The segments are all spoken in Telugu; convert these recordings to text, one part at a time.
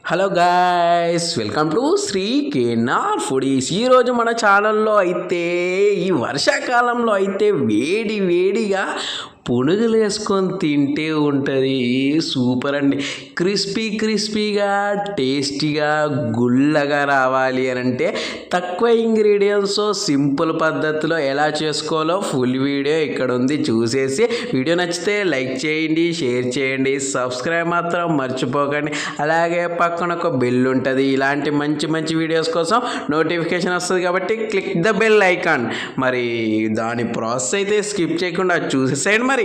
Hello guys, welcome to Shri కేనార్ ఫుడీస్. ఈరోజు మన ఛానల్లో అయితే ఈ వర్షాకాలంలో అయితే వేడి వేడిగా పునుగులు వేసుకొని తింటే ఉంటుంది సూపర్ అండి. క్రిస్పీగా టేస్టీగా గుల్లగా రావాలి అని అంటే తక్కువ ఇంగ్రీడియంట్స్ సింపుల్ పద్ధతిలో ఎలా చేసుకోవాలో ఫుల్ వీడియో ఇక్కడ ఉంది, చూసేసి వీడియో నచ్చితే లైక్ చేయండి, షేర్ చేయండి, సబ్స్క్రైబ్ మాత్రం మర్చిపోకండి. అలాగే పక్కన ఒక బెల్ ఉంటుంది, ఇలాంటి మంచి వీడియోస్ కోసం నోటిఫికేషన్ వస్తుంది కాబట్టి క్లిక్ ద బెల్ ఐకాన్. మరి దాని ప్రాసెస్ అయితే స్కిప్ చేయకుండా చూసేసేయండి. మరి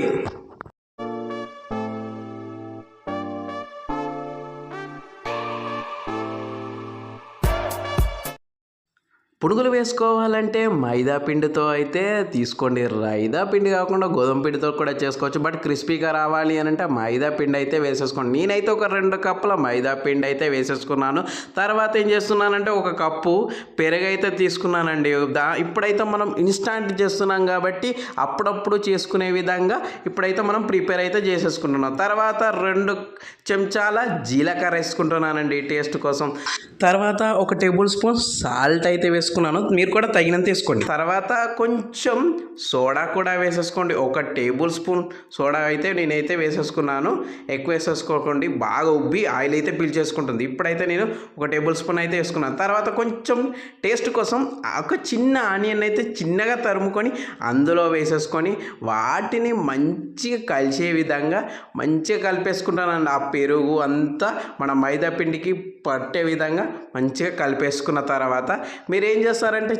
పునుగులు వేసుకోవాలంటే మైదా పిండితో అయితే తీసుకోండి. రైదా పిండి కాకుండా గోధుమ పిండితో కూడా చేసుకోవచ్చు. బట్ క్రిస్పీగా రావాలి అని అంటే మైదా పిండి అయితే వేసేసుకోండి. నేనైతే ఒక 2 కప్పుల మైదా పిండి అయితే వేసేసుకున్నాను. తర్వాత ఏం చేస్తున్నానంటే 1 కప్పు పెరుగు అయితే తీసుకున్నానండి. ఇప్పుడైతే మనం ఇన్స్టాంట్ చేస్తున్నాం కాబట్టి అప్పుడప్పుడు చేసుకునే విధంగా ఇప్పుడైతే మనం ప్రిపేర్ అయితే చేసేసుకుంటున్నాం. తర్వాత 2 చెంచాల జీలకర్ర వేసుకుంటున్నానండి టేస్ట్ కోసం. తర్వాత 1 టేబుల్ స్పూన్ సాల్ట్ అయితే వేసుకున్నాను. మీరు కూడా తగినంత వేసుకోండి. తర్వాత కొంచెం సోడా కూడా వేసేసుకోండి. 1 టేబుల్ స్పూన్ సోడా అయితే నేనైతే వేసేసుకున్నాను. ఎక్కువ వేసేసుకోకండి, బాగా ఉబ్బి ఆయిల్ అయితే పీల్చేసుకుంటుంది. ఇప్పుడైతే నేను 1 టేబుల్ స్పూన్ అయితే వేసుకున్నాను. తర్వాత కొంచెం టేస్ట్ కోసం ఒక చిన్న ఆనియన్ అయితే చిన్నగా తరుముకొని అందులో వేసేసుకొని వాటిని మంచిగా కలిసే విధంగా మంచిగా కలిపేసుకుంటానండి. ఆ పెరుగు అంతా మన మైదా పిండికి పట్టే విధంగా మంచిగా కలిపేసుకున్న తర్వాత మీరు ఏం చేస్తారంటే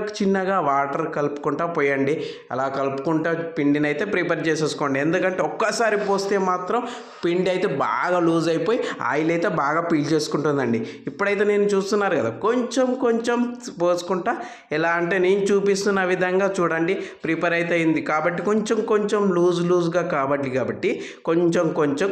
చిన్నగా వాటర్ కలుపుకుంటా పోయండి. అలా కలుపుకుంటా పిండిని అయితే ప్రిపేర్ చేసేసుకోండి. ఎందుకంటే ఒక్కసారి పోస్తే మాత్రం పిండి అయితే బాగా లూజ్ అయిపోయి ఆయిల్ అయితే బాగా పీల్చేసుకుంటుందండి. ఇప్పుడైతే నేను చూస్తున్నారు కదా, కొంచెం పోసుకుంటా. ఎలా అంటే నేను చూపిస్తున్న విధంగా చూడండి ప్రిపేర్ అయితే అయింది కాబట్టి కొంచెం లూజ్గా కాబట్టి కొంచెం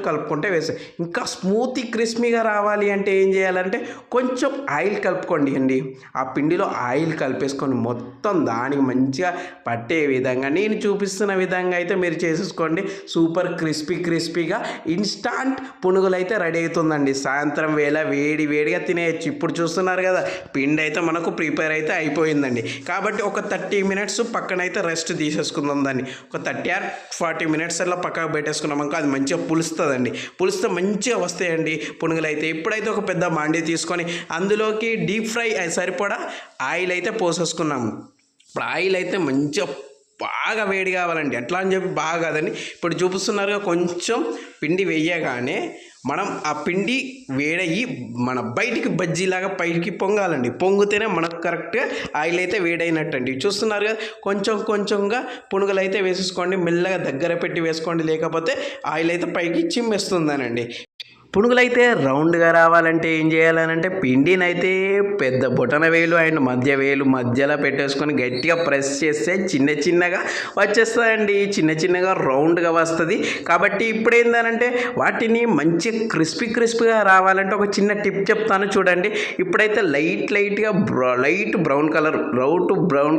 కలుపుకుంటే వేసే. ఇంకా స్మూతీ క్రిస్పీగా రావాలి అంటే ఏం చేయాలంటే కొంచెం ఆయిల్ కలుపుకోండి అండి. ఆ పిండిలో ఆయిల్ కలిపేసుకొని మొత్తం దానికి మంచిగా పట్టే విధంగా నేను చూపిస్తున్న విధంగా అయితే మీరు చేసేసుకోండి. సూపర్ క్రిస్పీగా ఇన్స్టాంట్ పునుగులు అయితే రెడీ అవుతుందండి. సాయంత్రం వేళ వేడిగా తినేయచ్చు. ఇప్పుడు చూస్తున్నారు కదా, పిండి అయితే మనకు ప్రిపేర్ అయితే అయిపోయిందండి. కాబట్టి ఒక 30 మినిట్స్ పక్కనైతే రెస్ట్ తీసేసుకుందాం. దాన్ని ఒక 30 or 40 మినిట్స్ అలా పక్కకు పెట్టేసుకున్నాం అనుకో, అది మంచిగా పులుస్తుందండి. పులిస్తే మంచిగా వస్తాయండి పునుగులు అయితే. ఇప్పుడైతే ఒక పెద్ద మాండి తీసుకొని అందులోకి డీప్ ఫ్రై సరిపడా ఆయిల్ అయితే పోసేసుకున్నాము. ఇప్పుడు ఆయిల్ అయితే మంచిగా బాగా వేడి కావాలండి. ఎట్లా అని చెప్పి బాగా కాదండి, ఇప్పుడు చూపిస్తున్నారుగా కొంచెం పిండి వేయగానే మనం ఆ పిండి వేడయ్యి మన బయటికి బజ్జీలాగా పైకి పొంగాలండి. పొంగితేనే మనకు కరెక్ట్గా ఆయిల్ అయితే వేడైనట్టు అండి. చూస్తున్నారు కదా, కొంచెంగా పునుగులు అయితే వేసేసుకోండి. మెల్లగా దగ్గర పెట్టి వేసుకోండి, లేకపోతే ఆయిల్ అయితే పైకి చిమ్మేస్తుందనండి. పునుగులు అయితే రౌండ్గా రావాలంటే ఏం చేయాలనంటే పిండిని అయితే పెద్ద బొటన వేలు అండ్ మధ్య వేలు మధ్యలో పెట్టేసుకొని గట్టిగా ప్రెస్ చేస్తే చిన్నగా వచ్చేస్తుందండి. చిన్నగా రౌండ్గా వస్తుంది. కాబట్టి ఇప్పుడు ఏంటంటే వాటిని మంచి క్రిస్పీగా రావాలంటే ఒక చిన్న టిప్ చెప్తాను చూడండి. ఇప్పుడైతే లైట్గా లైట్ బ్రౌన్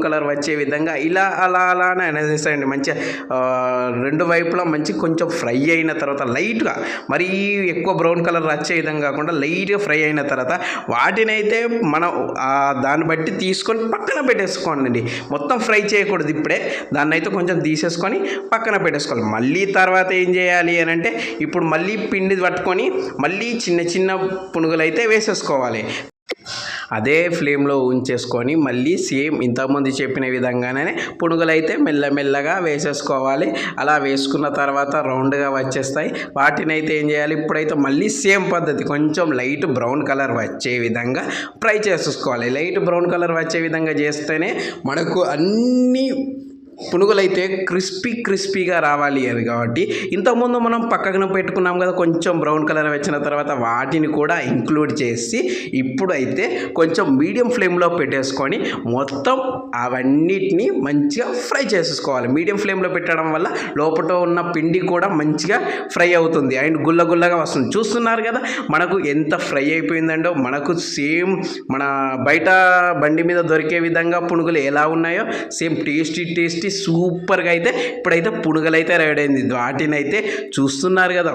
కలర్ వచ్చే విధంగా ఇలా అలానే అనేసేయండి. మంచిగా 2 వైపులా మంచి కొంచెం ఫ్రై అయిన తర్వాత లైట్గా, మరీ ఎక్కువ బ్రౌన్ కలర్ వచ్చే విధంగా కాకుండా లైట్గా ఫ్రై అయిన తర్వాత వాటిని అయితే మనం దాన్ని బట్టి తీసుకొని పక్కన పెట్టేసుకోండి. మొత్తం ఫ్రై చేయకూడదు. ఇప్పుడే దాన్ని అయితే కొంచెం తీసేసుకొని పక్కన పెట్టేసుకోవాలి. మళ్ళీ తర్వాత ఏం చేయాలి అని అంటే ఇప్పుడు మళ్ళీ పిండి పట్టుకొని మళ్ళీ చిన్న పునుగులు అయితే వేసేసుకోవాలి. అదే ఫ్లేమ్లో ఉంచేసుకొని మళ్ళీ సేమ్ ఇంతకుముందు చెప్పిన విధంగానే పునుగులు అయితే మెల్లగా వేసేసుకోవాలి. అలా వేసుకున్న తర్వాత రౌండ్గా వచ్చేస్తాయి. వాటిని అయితే ఏం చేయాలి, ఇప్పుడైతే మళ్ళీ సేమ్ పద్ధతి కొంచెం లైట్ బ్రౌన్ కలర్ వచ్చే విధంగా ఫ్రై చేసేసుకోవాలి. లైట్ బ్రౌన్ కలర్ వచ్చే విధంగా చేస్తేనే మనకు అన్ని పునుగులు అయితే క్రిస్పీగా రావాలి అది. కాబట్టి ఇంతకుముందు మనం పక్కన పెట్టుకున్నాం కదా, కొంచెం బ్రౌన్ కలర్ వచ్చిన తర్వాత వాటిని కూడా ఇంక్లూడ్ చేసి ఇప్పుడైతే కొంచెం మీడియం ఫ్లేమ్లో పెట్టేసుకొని మొత్తం అవన్నిటిని మంచిగా ఫ్రై చేసేసుకోవాలి. మీడియం ఫ్లేమ్లో పెట్టడం వల్ల లోపల ఉన్న పిండి కూడా మంచిగా ఫ్రై అవుతుంది అండ్ గుల్లగా వస్తుంది. చూస్తున్నారు కదా మనకు ఎంత ఫ్రై అయిపోయిందండో. మనకు సేమ్ మన బయట బండి మీద దొరికే విధంగా పునుగులు ఎలా ఉన్నాయో సేమ్ టేస్టీ సూపర్గా అయితే ఇప్పుడైతే పునుగులు అయితే రెడీ అయింది. వాటిని అయితే చూస్తున్నారు కదా,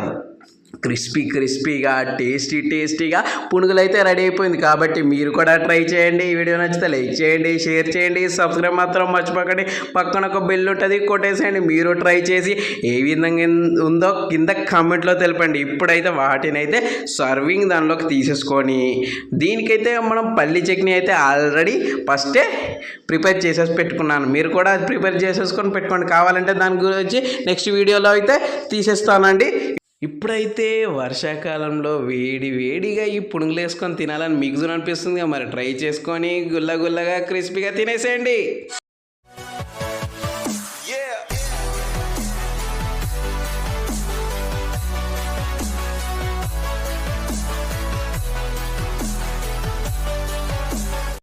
క్రిస్పీగా టేస్టీగా పునుగులు అయితే రెడీ అయిపోయింది. కాబట్టి మీరు కూడా ట్రై చేయండి. ఈ వీడియో నచ్చితే లైక్ చేయండి, షేర్ చేయండి, సబ్స్క్రైబ్ మాత్రం మర్చిపోకండి. పక్కన ఒక బెల్ ఉంటుంది, కొట్టేసేయండి. మీరు ట్రై చేసి ఏ విధంగా ఉందో కింద కామెంట్లో తెలపండి. ఇప్పుడైతే వాటిని అయితే సర్వింగ్ దానిలోకి తీసేసుకొని దీనికైతే మనం పల్లి చట్నీ అయితే ఆల్రెడీ ఫస్టే ప్రిపేర్ చేసేసి పెట్టుకున్నాను. మీరు కూడా ప్రిపేర్ చేసేసుకొని పెట్టుకోండి. కావాలంటే దాని గురించి నెక్స్ట్ వీడియోలో అయితే తీసేస్తానండి. ఇప్పుడైతే వర్షాకాలంలో వేడిగా ఈ పునుగులు వేసుకొని తినాలని మీకు అనిపిస్తుంది. మరి ట్రై చేసుకొని గుల్లగా క్రిస్పీగా తినేసేయండి.